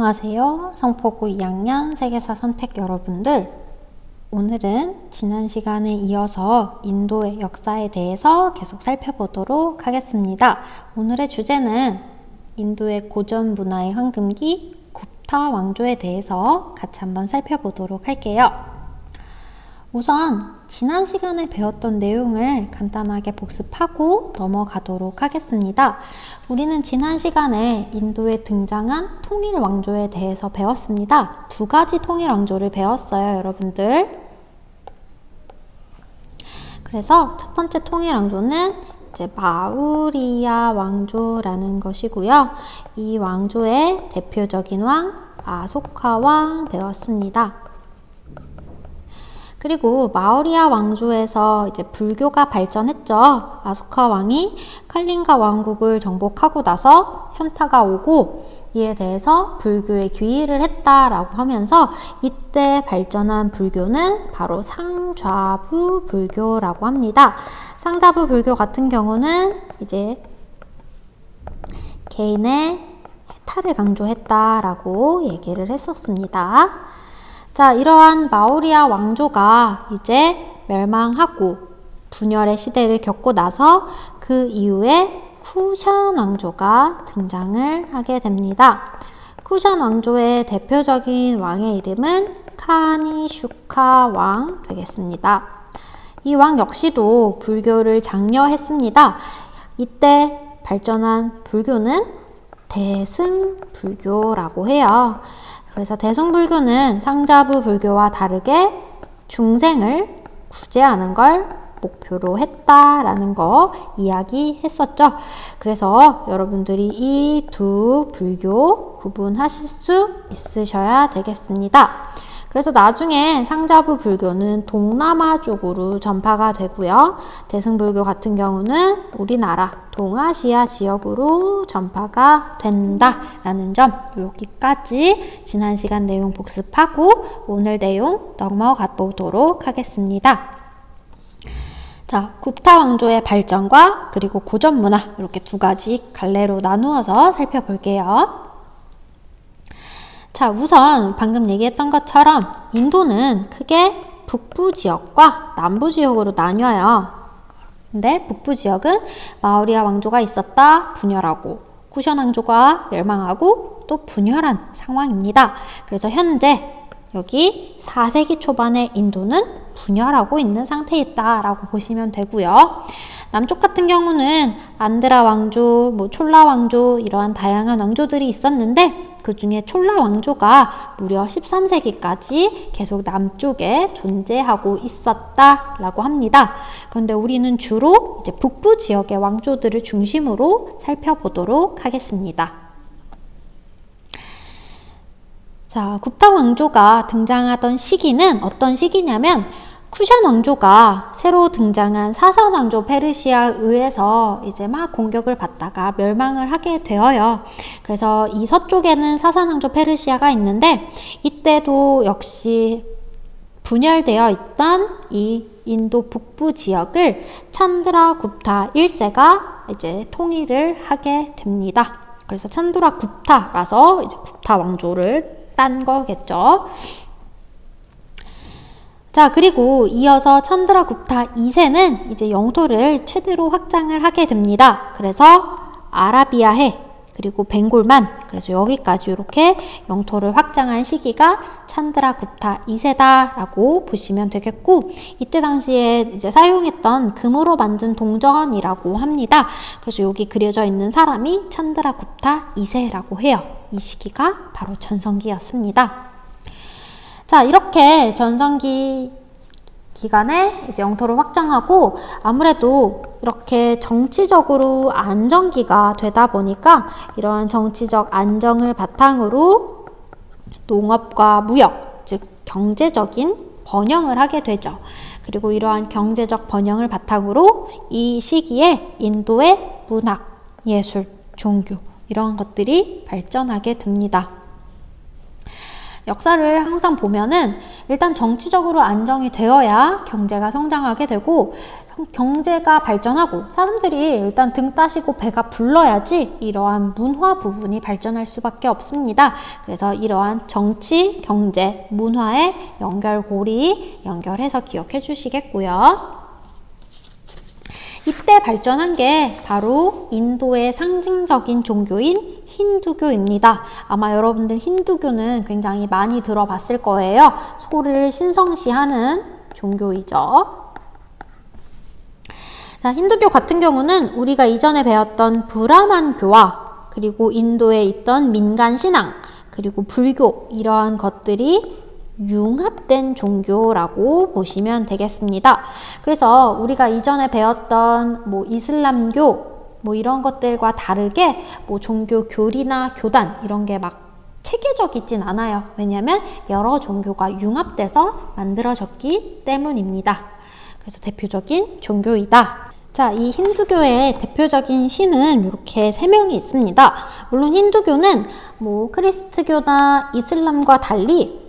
안녕하세요. 성포고 2학년 세계사 선택 여러분들. 오늘은 지난 시간에 이어서 인도의 역사에 대해서 계속 살펴보도록 하겠습니다. 오늘의 주제는 인도의 고전 문화의 황금기 굽타 왕조에 대해서 같이 한번 살펴보도록 할게요. 우선 지난 시간에 배웠던 내용을 간단하게 복습하고 넘어가도록 하겠습니다. 우리는 지난 시간에 인도에 등장한 통일 왕조에 대해서 배웠습니다. 두 가지 통일 왕조를 배웠어요, 여러분들. 그래서 첫 번째 통일 왕조는 이제 마우리야 왕조라는 것이고요. 이 왕조의 대표적인 왕 아소카 왕 배웠습니다. 그리고 마우리야 왕조에서 이제 불교가 발전했죠. 아소카 왕이 칼링가 왕국을 정복하고 나서 현타가 오고 이에 대해서 불교에 귀의를 했다라고 하면서 이때 발전한 불교는 바로 상좌부 불교라고 합니다. 상좌부 불교 같은 경우는 이제 개인의 해탈을 강조했다라고 얘기를 했었습니다. 자, 이러한 마우리야 왕조가 이제 멸망하고 분열의 시대를 겪고 나서 그 이후에 쿠션 왕조가 등장을 하게 됩니다. 쿠션 왕조의 대표적인 왕의 이름은 카니슈카 왕 되겠습니다. 이 왕 역시도 불교를 장려했습니다. 이때 발전한 불교는 대승불교라고 해요. 그래서 대승불교는 상좌부 불교와 다르게 중생을 구제하는 걸 목표로 했다라는 거 이야기했었죠. 그래서 여러분들이 이 두 불교 구분하실 수 있으셔야 되겠습니다. 그래서 나중에 상좌부 불교는 동남아 쪽으로 전파가 되고요. 대승불교 같은 경우는 우리나라 동아시아 지역으로 전파가 된다라는 점, 여기까지 지난 시간 내용 복습하고 오늘 내용 넘어가 보도록 하겠습니다. 자, 굽타 왕조의 발전과 그리고 고전 문화, 이렇게 두 가지 갈래로 나누어서 살펴볼게요. 자, 우선 방금 얘기했던 것처럼 인도는 크게 북부 지역과 남부 지역으로 나뉘어요. 근데 북부 지역은 마우리야 왕조가 있었다 분열하고 쿠션 왕조가 멸망하고 또 분열한 상황입니다. 그래서 현재 여기 4세기 초반의 인도는 분열하고 있는 상태에 있다라고 보시면 되고요. 남쪽 같은 경우는 안드라 왕조, 촐라 왕조 이러한 다양한 왕조들이 있었는데 그 중에 촐라 왕조가 무려 13세기까지 계속 남쪽에 존재하고 있었다라고 합니다. 그런데 우리는 주로 이제 북부 지역의 왕조들을 중심으로 살펴보도록 하겠습니다. 자, 굽타 왕조가 등장하던 시기는 어떤 시기냐면 쿠션 왕조가 새로 등장한 사산 왕조 페르시아에 의해서 이제 막 공격을 받다가 멸망을 하게 되어요. 그래서 이 서쪽에는 사산 왕조 페르시아가 있는데 이때도 역시 분열되어 있던 이 인도 북부 지역을 찬드라 굽타 1세가 이제 통일을 하게 됩니다. 그래서 찬드라 굽타라서 이제 굽타 왕조를 딴 거겠죠. 자, 그리고 이어서 찬드라 굽타 2세는 이제 영토를 최대로 확장을 하게 됩니다. 그래서 아라비아해 그리고 벵골만, 그래서 여기까지 이렇게 영토를 확장한 시기가 찬드라 굽타 2세다라고 보시면 되겠고, 이때 당시에 이제 사용했던 금으로 만든 동전이라고 합니다. 그래서 여기 그려져 있는 사람이 찬드라 굽타 2세라고 해요. 이 시기가 바로 전성기였습니다. 자, 이렇게 전성기 기간에 이제 영토를 확장하고 아무래도 이렇게 정치적으로 안정기가 되다 보니까 이러한 정치적 안정을 바탕으로 농업과 무역, 즉 경제적인 번영을 하게 되죠. 그리고 이러한 경제적 번영을 바탕으로 이 시기에 인도의 문학, 예술, 종교 이런 것들이 발전하게 됩니다. 역사를 항상 보면은 일단 정치적으로 안정이 되어야 경제가 성장하게 되고 경제가 발전하고 사람들이 일단 등 따시고 배가 불러야지 이러한 문화 부분이 발전할 수밖에 없습니다. 그래서 이러한 정치, 경제, 문화의 연결고리 연결해서 기억해 주시겠고요. 이때 발전한 게 바로 인도의 상징적인 종교인 힌두교입니다. 아마 여러분들 힌두교는 굉장히 많이 들어봤을 거예요. 소를 신성시하는 종교이죠. 자, 힌두교 같은 경우는 우리가 이전에 배웠던 브라만교와 그리고 인도에 있던 민간신앙 그리고 불교 이러한 것들이 융합된 종교라고 보시면 되겠습니다. 그래서 우리가 이전에 배웠던 이슬람교 이런 것들과 다르게 종교 교리나 교단 이런 게 막 체계적이진 않아요. 왜냐하면 여러 종교가 융합돼서 만들어졌기 때문입니다. 그래서 대표적인 종교이다. 자, 이 힌두교의 대표적인 신은 이렇게 3명이 있습니다. 물론 힌두교는 크리스트교나 이슬람과 달리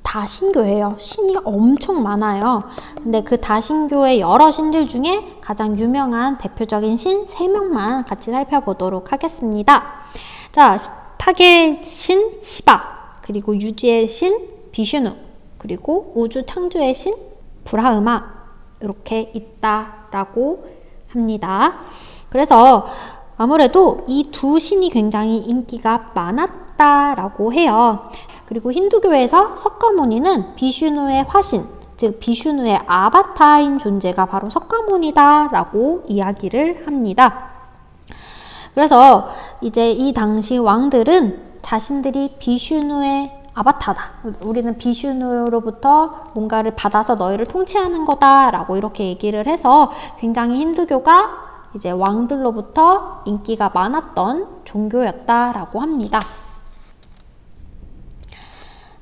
다신교예요. 신이 엄청 많아요. 근데 그 다신교의 여러 신들 중에 가장 유명한 대표적인 신 3명만 같이 살펴보도록 하겠습니다. 자, 타계의 신 시바, 그리고 유지의 신 비슈누, 그리고 우주 창조의 신 브라흐마 이렇게 있다라고 합니다. 그래서 아무래도 이 두 신이 굉장히 인기가 많았다라고 해요. 그리고 힌두교에서 석가모니는 비슈누의 화신, 즉 비슈누의 아바타인 존재가 바로 석가모니다라고 이야기를 합니다. 그래서 이제 이 당시 왕들은 자신들이 비슈누의 아바타다. 우리는 비슈누로부터 뭔가를 받아서 너희를 통치하는 거다라고 이렇게 얘기를 해서 굉장히 힌두교가 이제 왕들로부터 인기가 많았던 종교였다라고 합니다.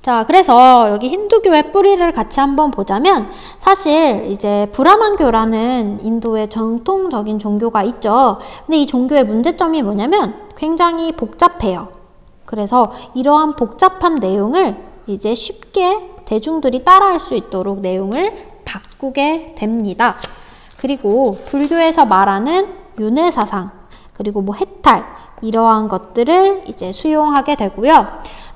자, 그래서 여기 힌두교의 뿌리를 같이 한번 보자면 사실 이제 브라만교라는 인도의 정통적인 종교가 있죠. 근데 이 종교의 문제점이 뭐냐면 굉장히 복잡해요. 그래서 이러한 복잡한 내용을 이제 쉽게 대중들이 따라할 수 있도록 내용을 바꾸게 됩니다. 그리고 불교에서 말하는 윤회사상, 그리고 해탈 이러한 것들을 이제 수용하게 되고요.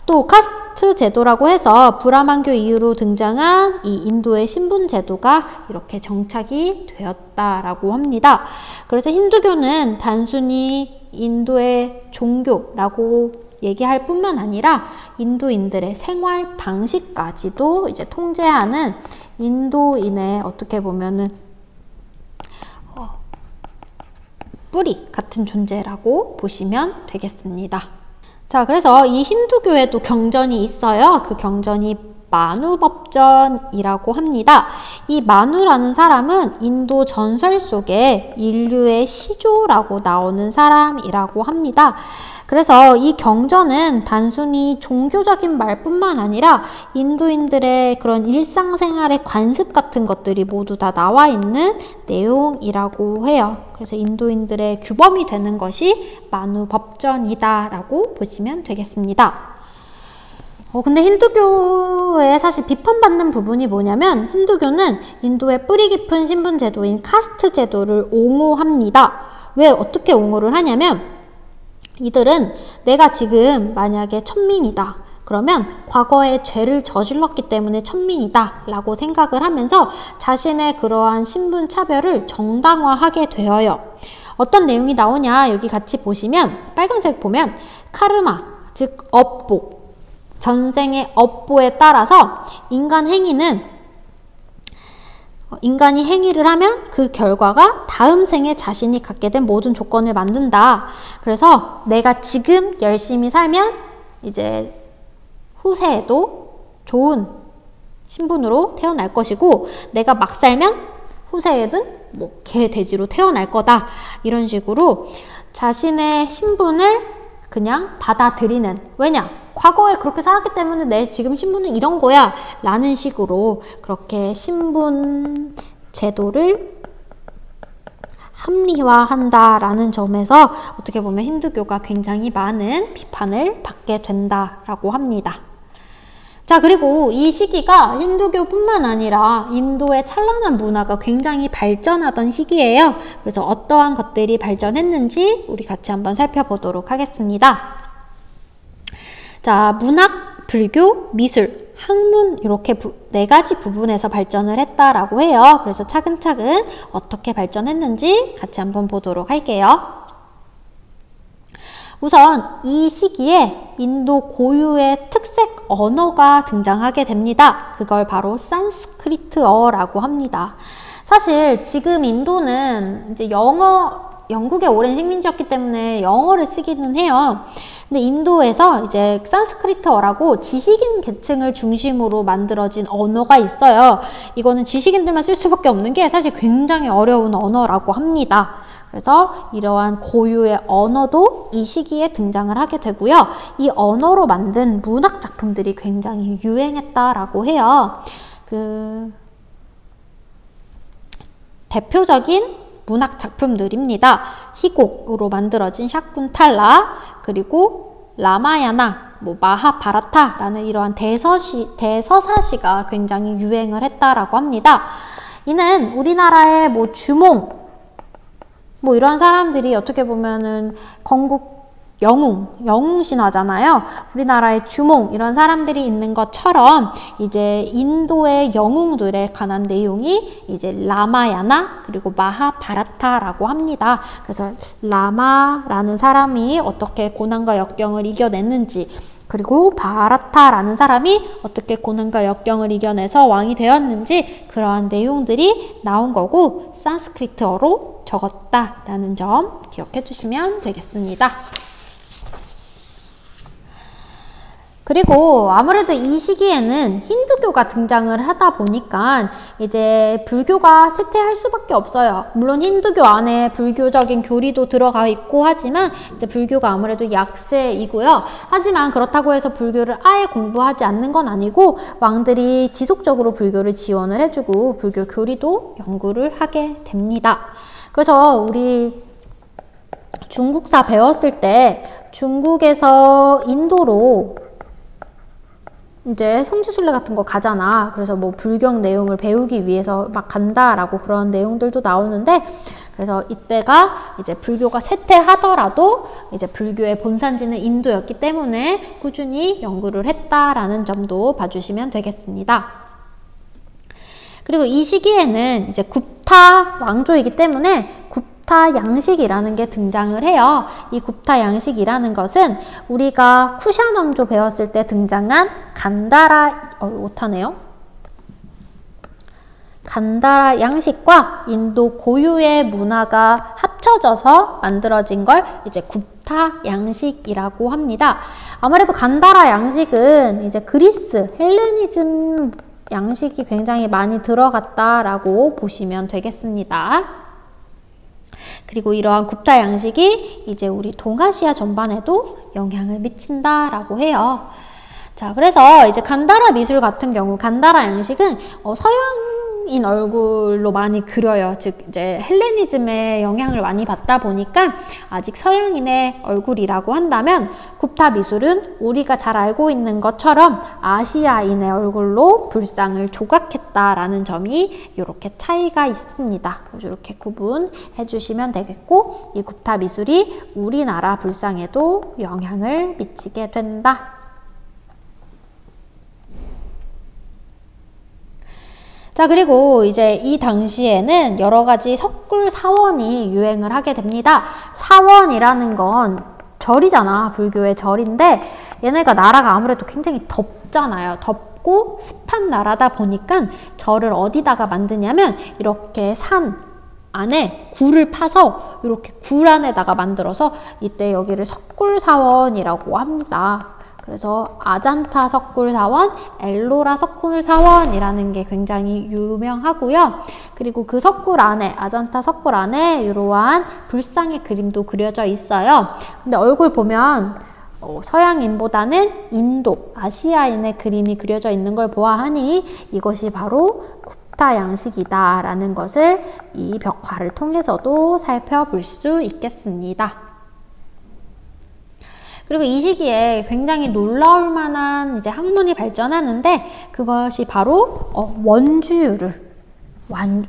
또 카스트 제도라고 해서 브라만교 이후로 등장한 이 인도의 신분 제도가 이렇게 정착이 되었다라고 합니다. 그래서 힌두교는 단순히 인도의 종교라고 얘기할 뿐만 아니라 인도인들의 생활 방식까지도 이제 통제하는 인도인의 어떻게 보면은 뿌리 같은 존재라고 보시면 되겠습니다. 자, 그래서 이 힌두교에도 경전이 있어요. 그 경전이 마누법전이라고 합니다. 이 마누라는 사람은 인도 전설 속에 인류의 시조라고 나오는 사람이라고 합니다. 그래서 이 경전은 단순히 종교적인 말뿐만 아니라 인도인들의 그런 일상생활의 관습 같은 것들이 모두 다 나와 있는 내용이라고 해요. 그래서 인도인들의 규범이 되는 것이 마누법전이다라고 보시면 되겠습니다. 근데 힌두교에 사실 비판받는 부분이 뭐냐면 힌두교는 인도의 뿌리 깊은 신분 제도인 카스트 제도를 옹호합니다. 왜 어떻게 옹호를 하냐면 이들은 내가 지금 만약에 천민이다. 그러면 과거에 죄를 저질렀기 때문에 천민이다 라고 생각을 하면서 자신의 그러한 신분 차별을 정당화하게 되어요. 어떤 내용이 나오냐 여기 같이 보시면 빨간색 보면 카르마 즉 업보 전생의 업보에 따라서 인간이 행위를 하면 그 결과가 다음 생에 자신이 갖게 된 모든 조건을 만든다. 그래서 내가 지금 열심히 살면 이제 후세에도 좋은 신분으로 태어날 것이고 내가 막 살면 후세에는 개, 돼지로 태어날 거다. 이런 식으로 자신의 신분을 그냥 받아들이는 왜냐? 과거에 그렇게 살았기 때문에 내 지금 신분은 이런 거야 라는 식으로 그렇게 신분 제도를 합리화한다 라는 점에서 어떻게 보면 힌두교가 굉장히 많은 비판을 받게 된다라고 합니다. 자, 그리고 이 시기가 힌두교뿐만 아니라 인도의 찬란한 문화가 굉장히 발전하던 시기예요. 그래서 어떠한 것들이 발전했는지 우리 같이 한번 살펴보도록 하겠습니다. 자, 문학, 불교, 미술, 학문 이렇게 네 가지 부분에서 발전을 했다라고 해요. 그래서 차근차근 어떻게 발전했는지 같이 한번 보도록 할게요. 우선 이 시기에 인도 고유의 특색 언어가 등장하게 됩니다. 그걸 바로 산스크리트어라고 합니다. 사실 지금 인도는 이제 영국의 오랜 식민지였기 때문에 영어를 쓰기는 해요. 근데 인도에서 이제 산스크리트어라고 지식인 계층을 중심으로 만들어진 언어가 있어요. 이거는 지식인들만 쓸 수밖에 없는 게 사실 굉장히 어려운 언어라고 합니다. 그래서 이러한 고유의 언어도 이 시기에 등장을 하게 되고요. 이 언어로 만든 문학 작품들이 굉장히 유행했다라고 해요. 대표적인 문학 작품들입니다. 희곡으로 만들어진 샤쿤탈라, 그리고 라마야나, 마하바라타라는 이러한 대서사시가 굉장히 유행을 했다라고 합니다. 이는 우리나라의 주몽, 이런 사람들이 어떻게 보면은 건국 영웅 신화잖아요. 우리나라의 주몽 이런 사람들이 있는 것처럼 이제 인도의 영웅들에 관한 내용이 이제 라마야나 그리고 마하바라타라고 합니다. 그래서 라마라는 사람이 어떻게 고난과 역경을 이겨냈는지, 그리고 바라타라는 사람이 어떻게 고난과 역경을 이겨내서 왕이 되었는지, 그러한 내용들이 나온 거고 산스크리트어로 적었다라는 점 기억해 주시면 되겠습니다. 그리고 아무래도 이 시기에는 힌두교가 등장을 하다 보니까 이제 불교가 쇠퇴할 수밖에 없어요. 물론 힌두교 안에 불교적인 교리도 들어가 있고 하지만 이제 불교가 아무래도 약세이고요. 하지만 그렇다고 해서 불교를 아예 공부하지 않는 건 아니고 왕들이 지속적으로 불교를 지원을 해주고 불교 교리도 연구를 하게 됩니다. 그래서 우리 중국사 배웠을 때 중국에서 인도로 이제 성지순례 같은 거 가잖아. 그래서 불경 내용을 배우기 위해서 막 간다라고 그런 내용들도 나오는데, 그래서 이때가 이제 불교가 쇠퇴하더라도 이제 불교의 본산지는 인도였기 때문에 꾸준히 연구를 했다라는 점도 봐주시면 되겠습니다. 그리고 이 시기에는 이제 굽타 왕조이기 때문에 굽타 양식이라는 게 등장을 해요. 이 굽타 양식이라는 것은 우리가 쿠샨 왕조 배웠을 때 등장한 간다라, 못하네요. 간다라 양식과 인도 고유의 문화가 합쳐져서 만들어진 걸 이제 굽타 양식이라고 합니다. 아무래도 간다라 양식은 이제 그리스, 헬레니즘 양식이 굉장히 많이 들어갔다라고 보시면 되겠습니다. 그리고 이러한 굽타 양식이 이제 우리 동아시아 전반에도 영향을 미친다라고 해요. 자, 그래서 이제 간다라 미술 같은 경우, 간다라 양식은 서양인 얼굴로 많이 그려요. 즉 이제 헬레니즘의 영향을 많이 받다 보니까 아직 서양인의 얼굴이라고 한다면, 굽타 미술은 우리가 잘 알고 있는 것처럼 아시아인의 얼굴로 불상을 조각했다라는 점이 이렇게 차이가 있습니다. 이렇게 구분해 주시면 되겠고, 이 굽타 미술이 우리나라 불상에도 영향을 미치게 된다. 자, 그리고 이제 이 당시에는 여러 가지 석굴 사원이 유행을 하게 됩니다. 사원이라는 건 절이잖아. 불교의 절인데 얘네가 나라가 아무래도 굉장히 덥잖아요. 덥고 습한 나라다 보니까 절을 어디다가 만드냐면 이렇게 산 안에 굴을 파서 이렇게 굴 안에다가 만들어서 이때 여기를 석굴 사원이라고 합니다. 그래서 아잔타 석굴 사원, 엘로라 석굴 사원이라는 게 굉장히 유명하고요. 그리고 그 석굴 안에, 아잔타 석굴 안에 이러한 불상의 그림도 그려져 있어요. 근데 얼굴 보면 서양인보다는 인도, 아시아인의 그림이 그려져 있는 걸 보아하니 이것이 바로 굽타 양식이다 라는 것을 이 벽화를 통해서도 살펴볼 수 있겠습니다. 그리고 이 시기에 굉장히 놀라울 만한 이제 학문이 발전하는데 그것이 바로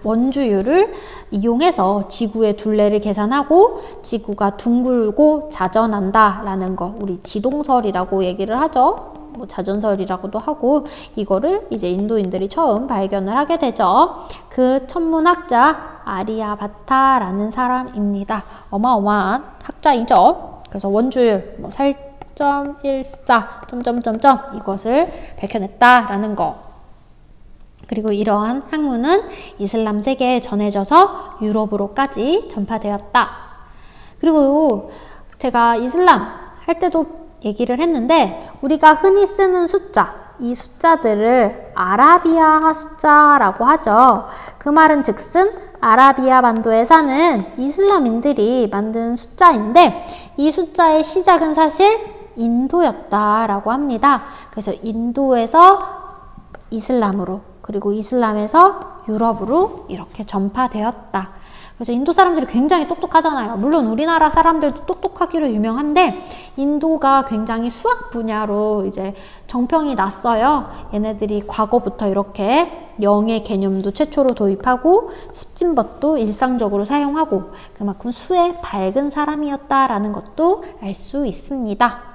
원주율을 이용해서 지구의 둘레를 계산하고 지구가 둥글고 자전한다 라는 거, 우리 지동설이라고 얘기를 하죠. 뭐 자전설이라고도 하고, 이거를 이제 인도인들이 처음 발견을 하게 되죠. 그 천문학자 아리아바타라는 사람입니다. 어마어마한 학자이죠. 그래서 원주율 뭐 4.14 점점점점 이것을 밝혀냈다라는 거. 그리고 이러한 학문은 이슬람 세계에 전해져서 유럽으로까지 전파되었다. 그리고 제가 이슬람 할 때도 얘기를 했는데, 우리가 흔히 쓰는 숫자, 이 숫자들을 아라비아 숫자라고 하죠. 그 말은 즉슨 아라비아 반도에 사는 이슬람인들이 만든 숫자인데, 이 숫자의 시작은 사실 인도였다라고 합니다. 그래서 인도에서 이슬람으로, 그리고 이슬람에서 유럽으로 이렇게 전파되었다. 그래서 인도 사람들이 굉장히 똑똑하잖아요. 물론 우리나라 사람들도 똑똑하기로 유명한데, 인도가 굉장히 수학 분야로 이제 정평이 났어요. 얘네들이 과거부터 이렇게 0의 개념도 최초로 도입하고 십진법도 일상적으로 사용하고, 그만큼 수에 밝은 사람이었다라는 것도 알 수 있습니다.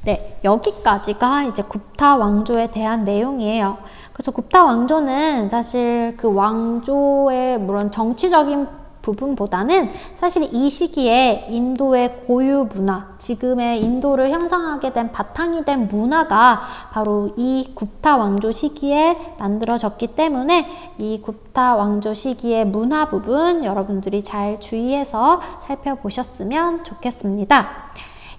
네, 여기까지가 이제 굽타 왕조에 대한 내용이에요. 그래서 굽타 왕조는 사실 그 왕조의 물론 정치적인 부분보다는 사실 이 시기에 인도의 고유 문화, 지금의 인도를 형성하게 된 바탕이 된 문화가 바로 이 굽타 왕조 시기에 만들어졌기 때문에, 이 굽타 왕조 시기의 문화 부분 여러분들이 잘 주의해서 살펴보셨으면 좋겠습니다.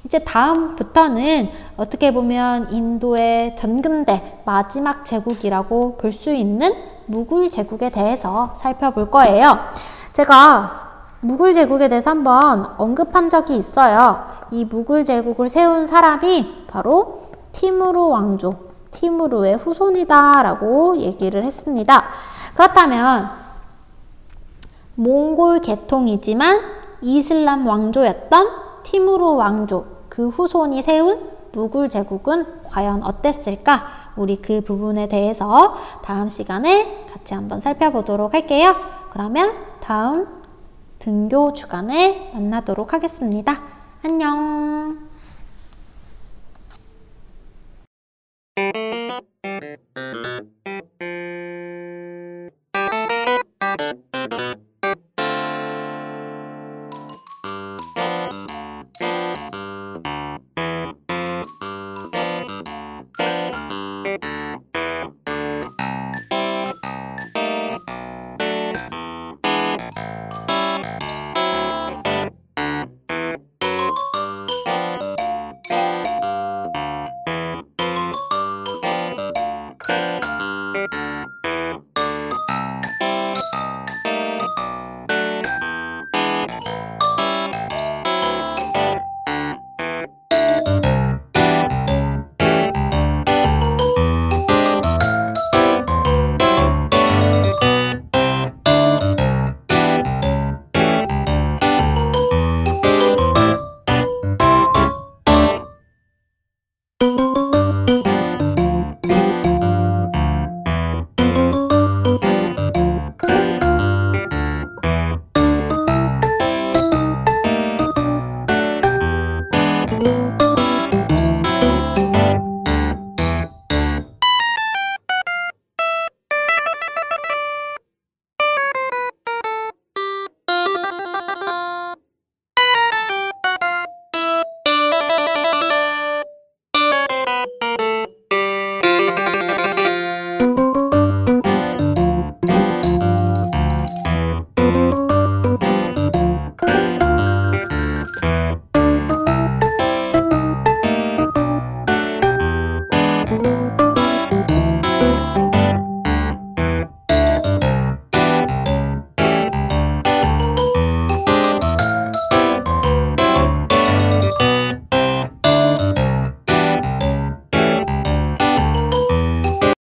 이제 다음부터는 어떻게 보면 인도의 전근대 마지막 제국이라고 볼 수 있는 무굴 제국에 대해서 살펴볼 거예요. 제가 무굴 제국에 대해서 한번 언급한 적이 있어요. 이 무굴 제국을 세운 사람이 바로 티무르 왕조, 티무르의 후손이다 라고 얘기를 했습니다. 그렇다면 몽골 계통이지만 이슬람 왕조였던 티무르 왕조, 그 후손이 세운 무굴 제국은 과연 어땠을까? 우리 그 부분에 대해서 다음 시간에 같이 한번 살펴보도록 할게요. 그러면 다음 등교 주간에 만나도록 하겠습니다. 안녕.